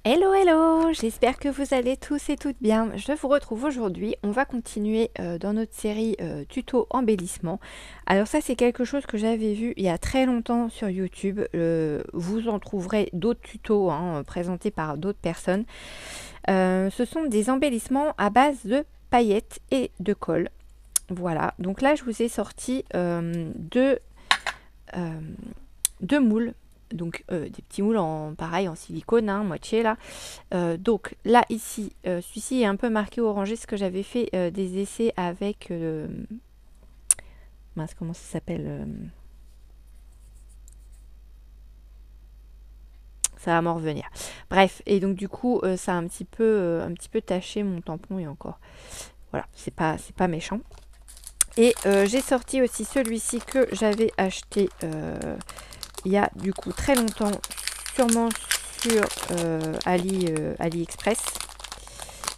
Hello, hello, j'espère que vous allez tous et toutes bien. Je vous retrouve aujourd'hui. On va continuer dans notre série tuto embellissement. Alors ça, c'est quelque chose que j'avais vu il y a très longtemps sur YouTube. Vous en trouverez d'autres tutos présentés par d'autres personnes. Ce sont des embellissements à base de paillettes et de colle. Voilà, donc là, je vous ai sorti euh, deux moules. Donc des petits moules en pareil en silicone, moitié là. Donc là ici, celui-ci est un peu marqué orangé, ce que j'avais fait des essais avec mince, comment ça s'appelle, ça va m'en revenir. Bref, et donc du coup ça a un petit peu taché mon tampon et encore. Voilà, c'est pas méchant. Et j'ai sorti aussi celui-ci que j'avais acheté il y a du coup très longtemps, sûrement sur AliExpress.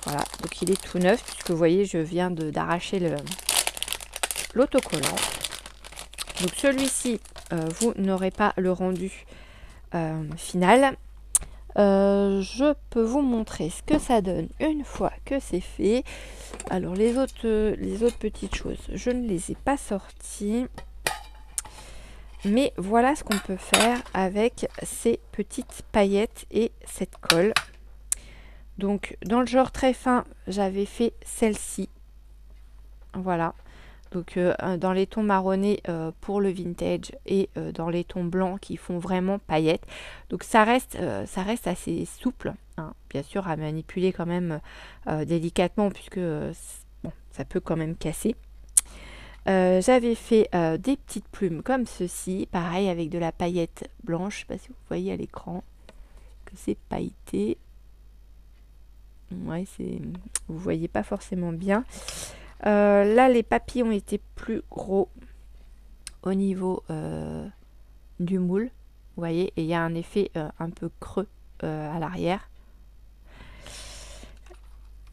Voilà, donc il est tout neuf, puisque vous voyez, je viens d'arracher l'autocollant. Donc celui-ci, vous n'aurez pas le rendu final. Je peux vous montrer ce que ça donne une fois que c'est fait. Alors les autres petites choses, je ne les ai pas sorties. Mais voilà ce qu'on peut faire avec ces petites paillettes et cette colle. Donc dans le genre très fin, j'avais fait celle-ci. Voilà. Donc dans les tons marronnés pour le vintage et dans les tons blancs qui font vraiment paillettes. Donc ça reste assez souple, bien sûr à manipuler quand même délicatement puisque bon, ça peut quand même casser. J'avais fait des petites plumes comme ceci, pareil avec de la paillette blanche. Je sais pas si vous voyez à l'écran que c'est pailleté. Ouais, vous voyez pas forcément bien. Là, les papillons étaient plus gros au niveau du moule. Vous voyez, et il y a un effet un peu creux à l'arrière.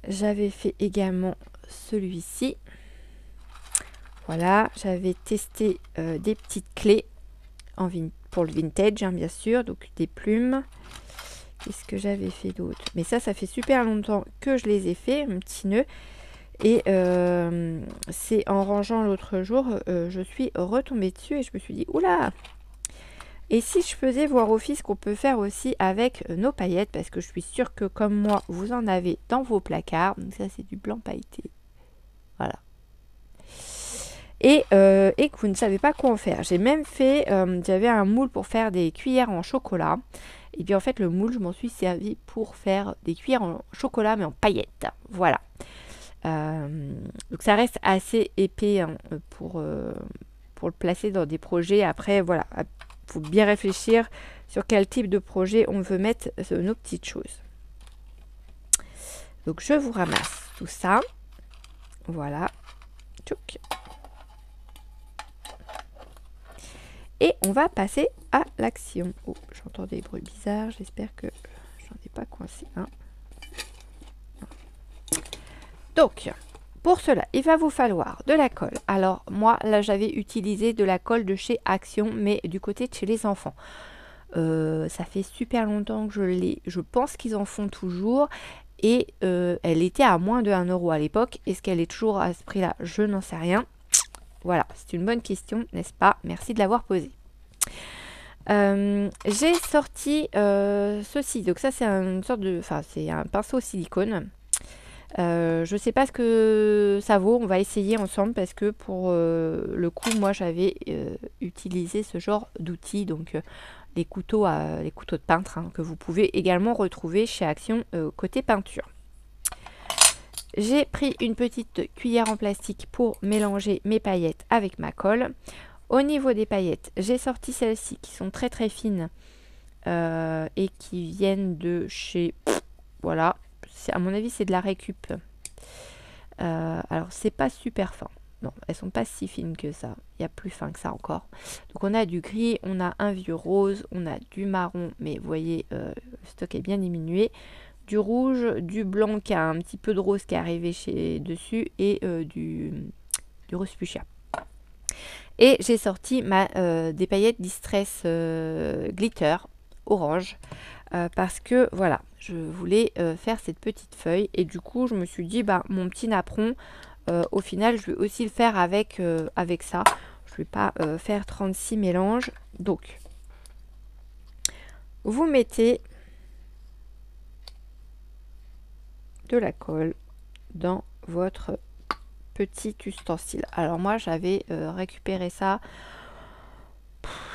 J'avais fait également celui-ci. Voilà, j'avais testé des petites clés pour le vintage, bien sûr, donc des plumes. Qu'est-ce que j'avais fait d'autre? Mais ça fait super longtemps que je les ai fait, un petit nœud. Et c'est en rangeant l'autre jour, je suis retombée dessus et je me suis dit, oula! Et si je faisais voir office qu'on peut faire aussi avec nos paillettes, parce que je suis sûre que comme moi, vous en avez dans vos placards. Donc ça, c'est du blanc pailleté. Voilà. Et que vous ne savez pas quoi en faire. J'ai même fait, j'avais un moule pour faire des cuillères en chocolat. Et puis en fait, le moule, je m'en suis servi pour faire des cuillères en chocolat, mais en paillettes. Voilà. Donc ça reste assez épais pour le placer dans des projets. Après, voilà, il faut bien réfléchir sur quel type de projet on veut mettre nos petites choses. Donc je vous ramasse tout ça. Voilà. Tchouk. Et on va passer à l'action. Oh, j'entends des bruits bizarres. J'espère que j'en ai pas coincé un. Donc, pour cela, il va vous falloir de la colle. Alors, moi, là, j'avais utilisé de la colle de chez Action, mais du côté de chez les enfants. Ça fait super longtemps que je l'ai. Je pense qu'ils en font toujours. Et elle était à moins de 1 euro à l'époque. Est-ce qu'elle est toujours à ce prix-là? Je n'en sais rien. Voilà, c'est une bonne question, n'est-ce pas? Merci de l'avoir posée. J'ai sorti ceci. Donc ça, c'est une sorte de... Enfin, c'est un pinceau silicone. Je sais pas ce que ça vaut, on va essayer ensemble parce que pour le coup, moi j'avais utilisé ce genre d'outils, donc les couteaux de peintre que vous pouvez également retrouver chez Action côté peinture. J'ai pris une petite cuillère en plastique pour mélanger mes paillettes avec ma colle. Au niveau des paillettes, j'ai sorti celles-ci qui sont très très fines et qui viennent de chez... Voilà, à mon avis c'est de la récup. Alors c'est pas super fin. Non, elles sont pas si fines que ça. Il y a plus fin que ça encore. Donc on a du gris, on a un vieux rose, on a du marron, mais vous voyez, le stock est bien diminué. Du rouge, du blanc qui a un petit peu de rose qui est arrivé dessus et du rose fuchsia. Et j'ai sorti des paillettes Distress Glitter orange parce que voilà, je voulais faire cette petite feuille. Et du coup, je me suis dit, bah, mon petit napperon, au final, je vais aussi le faire avec, avec ça. Je ne vais pas faire 36 mélanges. Donc, vous mettez de la colle dans votre petit ustensile. Alors moi, j'avais récupéré ça.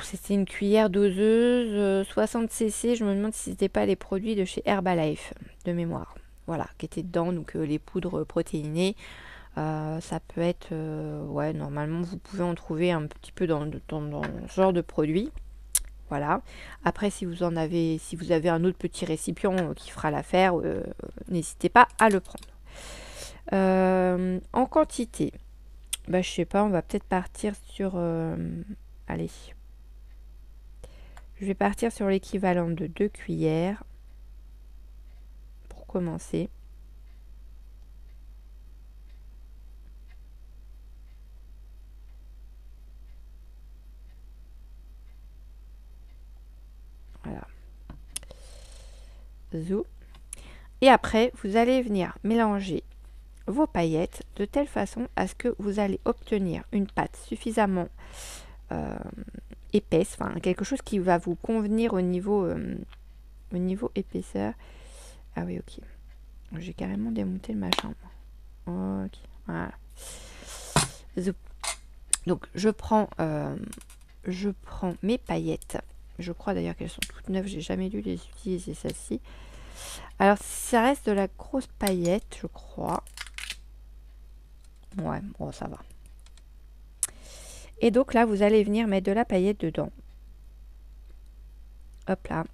C'était une cuillère doseuse, 60 cc. Je me demande si c'était pas les produits de chez Herbalife, de mémoire. Voilà, qui étaient dedans, donc les poudres protéinées. Ça peut être, ouais, normalement, vous pouvez en trouver un petit peu dans ce genre de produit. Voilà. Après, si vous avez un autre petit récipient qui fera l'affaire, n'hésitez pas à le prendre. En quantité, bah, je sais pas, on va peut-être partir sur... allez. Je vais partir sur l'équivalent de 2 cuillères pour commencer. Voilà. Zou. Et après, vous allez venir mélanger vos paillettes de telle façon à ce que vous allez obtenir une pâte suffisamment épaisse, enfin quelque chose qui va vous convenir au niveau épaisseur. Ah oui, ok. J'ai carrément démonté le machin. Ok, voilà. Donc je prends mes paillettes. Je crois d'ailleurs qu'elles sont toutes neuves. J'ai jamais dû les utiliser celles-ci. Alors ça reste de la grosse paillette, je crois. Ouais, bon ça va. Et donc là, vous allez venir mettre de la paillette dedans. Hop là.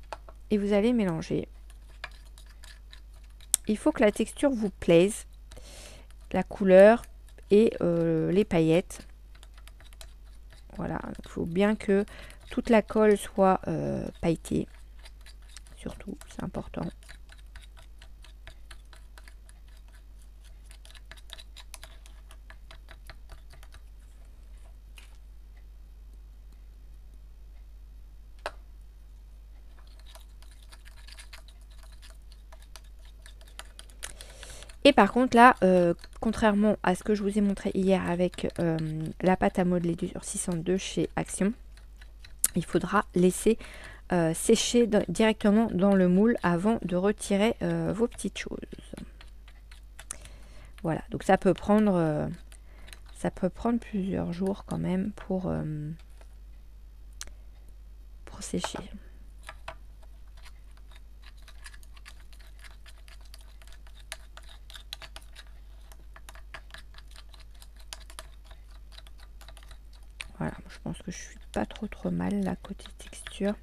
Et vous allez mélanger. Il faut que la texture vous plaise. La couleur et les paillettes. Voilà. Il faut bien que toute la colle soit pailletée. Surtout, c'est important. Et par contre là, contrairement à ce que je vous ai montré hier avec la pâte à modeler durcissante de chez Action, il faudra laisser sécher directement dans le moule avant de retirer vos petites choses. Voilà, donc ça peut prendre plusieurs jours quand même pour sécher. Voilà, je pense que je suis pas trop mal là côté texture.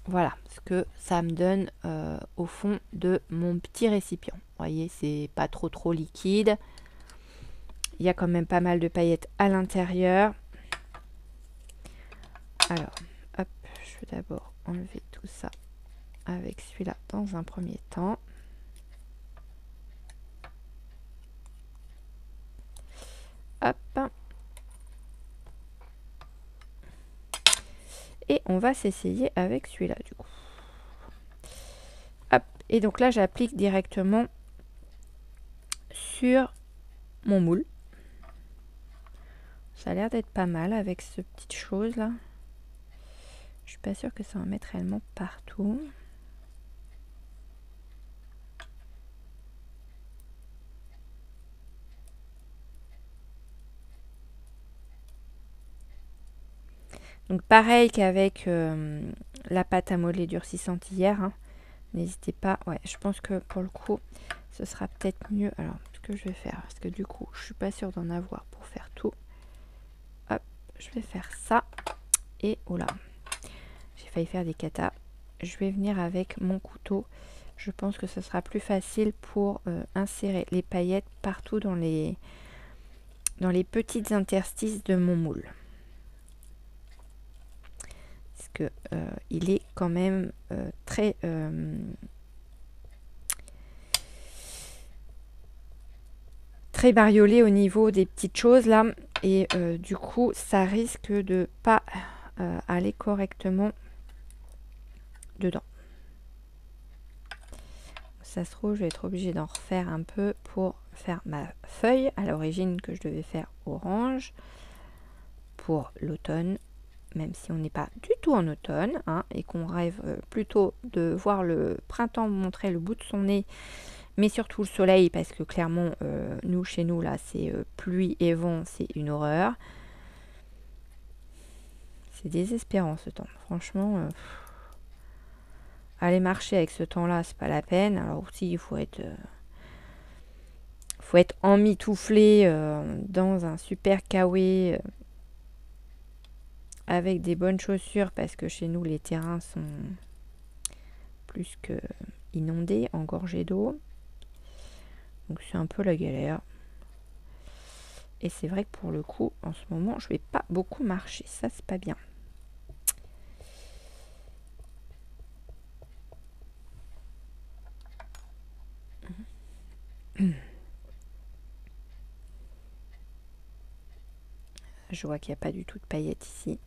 Voilà ce que ça me donne au fond de mon petit récipient. Vous voyez, c'est pas trop liquide. Il y a quand même pas mal de paillettes à l'intérieur. Alors, hop, je vais d'abord enlever tout ça avec celui-là dans un premier temps. Hop. Et on va s'essayer avec celui-là du coup. Hop. Et donc là, j'applique directement sur mon moule. Ça a l'air d'être pas mal avec ce petite chose là. Je suis pas sûre que ça va mettre réellement partout. Donc pareil qu'avec la pâte à modeler durcissante hier. Hein. N'hésitez pas. Ouais, je pense que pour le coup, ce sera peut-être mieux. Alors, ce que je vais faire, parce que du coup, je suis pas sûre d'en avoir pour faire tout. Hop, je vais faire ça. Et oh là, j'ai failli faire des catas. Je vais venir avec mon couteau. Je pense que ce sera plus facile pour insérer les paillettes partout dans les petites interstices de mon moule. Parce que il est quand même très bariolé au niveau des petites choses là. Et du coup, ça risque de pas aller correctement dedans. Ça se trouve, je vais être obligée d'en refaire un peu pour faire ma feuille à l'origine que je devais faire orange pour l'automne, même si on n'est pas du tout en automne, hein, et qu'on rêve plutôt de voir le printemps montrer le bout de son nez, mais surtout le soleil, parce que clairement, nous, chez nous, là, c'est pluie et vent, c'est une horreur. C'est désespérant ce temps. Franchement, aller marcher avec ce temps-là, c'est pas la peine. Alors aussi, il faut être emmitouflé dans un super kawaii avec des bonnes chaussures, parce que chez nous, les terrains sont plus que inondés, engorgés d'eau. Donc c'est un peu la galère. Et c'est vrai que pour le coup, en ce moment, je vais pas beaucoup marcher. Ça, c'est pas bien. Je vois qu'il n'y a pas du tout de paillettes ici.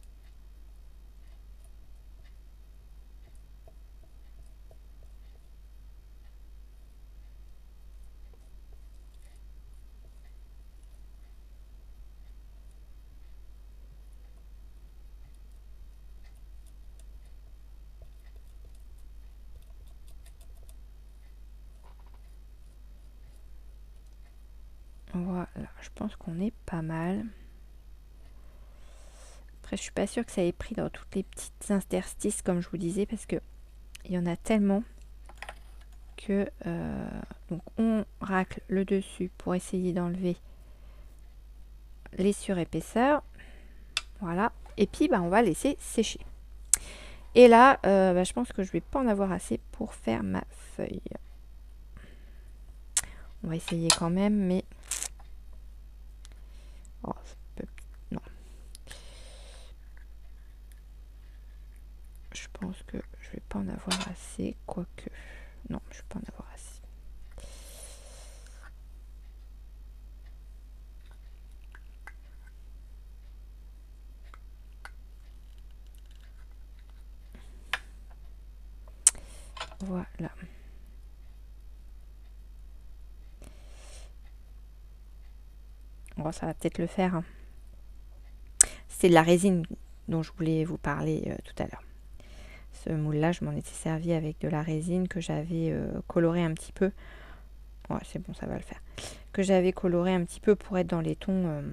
Voilà, je pense qu'on est pas mal. Après, je suis pas sûre que ça ait pris dans toutes les petites interstices, comme je vous disais, parce que il y en a tellement que donc on racle le dessus pour essayer d'enlever les surépaisseurs. Voilà. Et puis on va laisser sécher. Et là, je pense que je vais pas en avoir assez pour faire ma feuille. On va essayer quand même, mais oh, non. Je pense que je vais pas en avoir assez, quoique. Non, je vais pas en avoir assez. Voilà. Oh, ça va peut-être le faire. Hein. C'est de la résine dont je voulais vous parler tout à l'heure. Ce moule-là, je m'en étais servi avec de la résine que j'avais coloré un petit peu. Ouais, c'est bon, ça va le faire. Que j'avais coloré un petit peu pour être dans les tons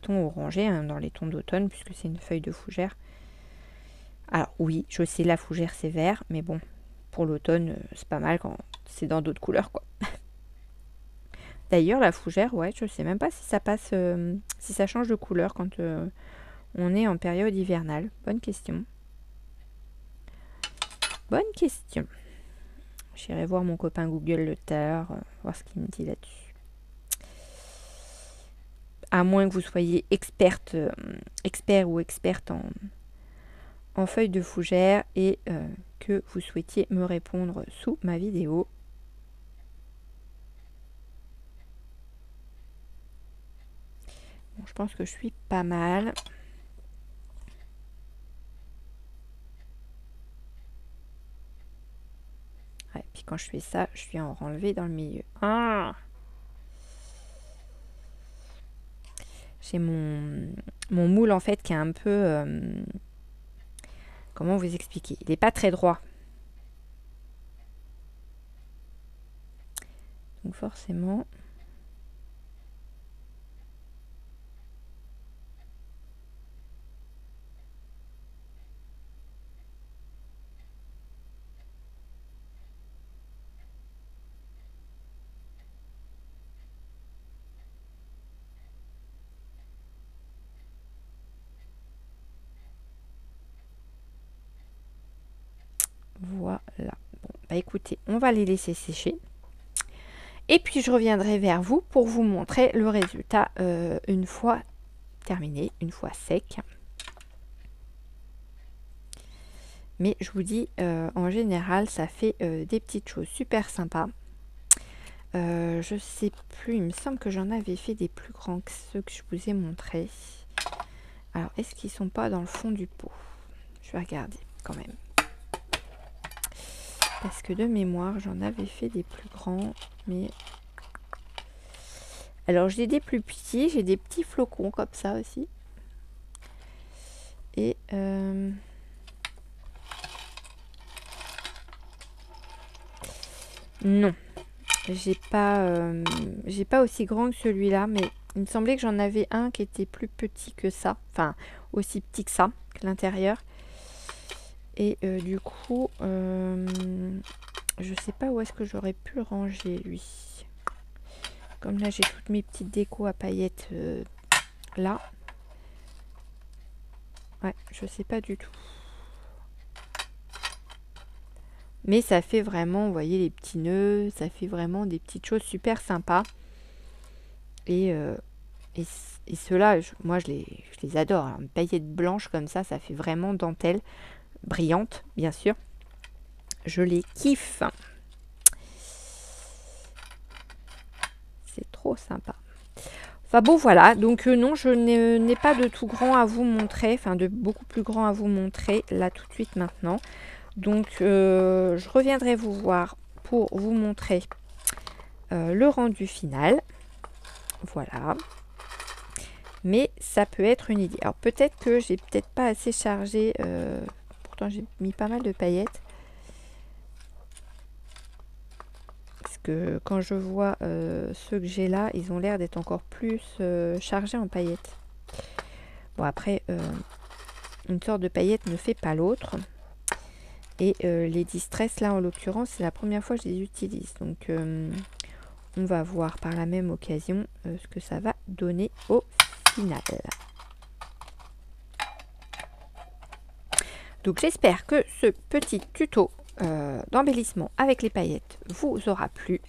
orangés, hein, dans les tons d'automne, puisque c'est une feuille de fougère. Alors oui, je sais, la fougère c'est vert, mais bon, pour l'automne, c'est pas mal quand c'est dans d'autres couleurs, quoi. D'ailleurs, la fougère, ouais, je sais même pas si ça passe, si ça change de couleur quand on est en période hivernale. Bonne question. Bonne question. J'irai voir mon copain Google le tard, voir ce qu'il me dit là-dessus. À moins que vous soyez expert ou experte en feuilles de fougère et que vous souhaitiez me répondre sous ma vidéo. Bon, je pense que je suis pas mal. Ouais, puis quand je fais ça, je viens en renlever dans le milieu. Ah, j'ai mon moule en fait qui est un peu... comment vous expliquer? Il n'est pas très droit. Donc forcément... Voilà. Bon, écoutez, on va les laisser sécher. Et puis je reviendrai vers vous pour vous montrer le résultat une fois terminé, une fois sec. Mais je vous dis, en général, ça fait des petites choses super sympas. Je sais plus, il me semble que j'en avais fait des plus grands que ceux que je vous ai montrés. Alors, est-ce qu'ils sont pas dans le fond du pot? Je vais regarder quand même. Parce que de mémoire, j'en avais fait des plus grands. Mais... Alors, j'ai des plus petits. J'ai des petits flocons comme ça aussi. Et... non. J'ai pas aussi grand que celui-là. Mais il me semblait que j'en avais un qui était plus petit que ça. Enfin, aussi petit que ça, que l'intérieur. Et du coup, je sais pas où est-ce que j'aurais pu le ranger, lui. Comme là, j'ai toutes mes petites décos à paillettes là. Ouais, je sais pas du tout. Mais ça fait vraiment, vous voyez, les petits nœuds. Ça fait vraiment des petites choses super sympas. Et ceux-là, moi, je les adore. Alors, une paillette blanche comme ça fait vraiment dentelle. Brillante, bien sûr. Je les kiffe. C'est trop sympa. Enfin bon, voilà. Donc non, je n'ai pas de tout grand à vous montrer. Enfin, de beaucoup plus grand à vous montrer là tout de suite maintenant. Donc, je reviendrai vous voir pour vous montrer le rendu final. Voilà. Mais ça peut être une idée. Alors, peut-être que j'ai peut-être pas assez chargé. Pourtant, j'ai mis pas mal de paillettes. Parce que quand je vois ceux que j'ai là, ils ont l'air d'être encore plus chargés en paillettes. Bon, après, une sorte de paillette ne fait pas l'autre. Et les distress, là, en l'occurrence, c'est la première fois que je les utilise. Donc, on va voir par la même occasion ce que ça va donner au final. Donc, j'espère que ce petit tuto d'embellissement avec les paillettes vous aura plu.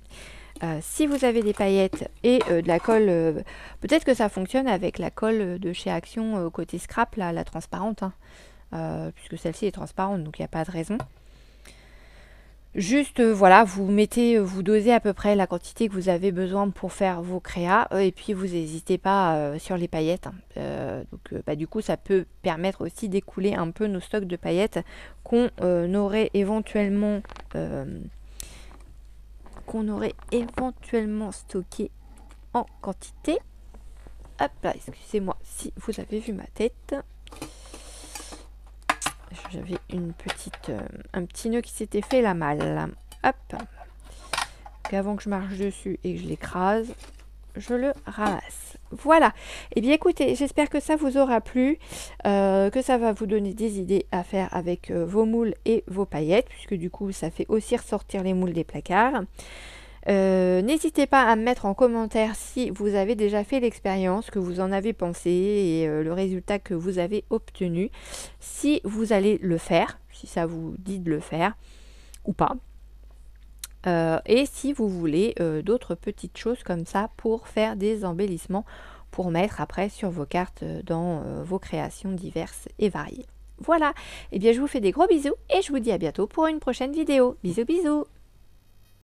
Si vous avez des paillettes et de la colle, peut-être que ça fonctionne avec la colle de chez Action côté scrap, là, la transparente, hein, puisque celle-ci est transparente, donc il n'y a pas de raison. Juste, voilà, vous dosez à peu près la quantité que vous avez besoin pour faire vos créas, et puis vous n'hésitez pas sur les paillettes. Du coup, ça peut permettre aussi d'écouler un peu nos stocks de paillettes qu'on aurait éventuellement stocké en quantité. Hop là, excusez-moi si vous avez vu ma tête. J'avais un petit nœud qui s'était fait la malle. Hop. Donc avant que je marche dessus et que je l'écrase, je le ramasse. Voilà. Et bien écoutez, j'espère que ça vous aura plu, que ça va vous donner des idées à faire avec vos moules et vos paillettes, puisque du coup ça fait aussi ressortir les moules des placards. N'hésitez pas à me mettre en commentaire si vous avez déjà fait l'expérience, que vous en avez pensé et le résultat que vous avez obtenu. Si vous allez le faire, si ça vous dit de le faire ou pas. Et si vous voulez d'autres petites choses comme ça pour faire des embellissements, pour mettre après sur vos cartes dans vos créations diverses et variées. Voilà, et bien je vous fais des gros bisous et je vous dis à bientôt pour une prochaine vidéo. Bisous bisous.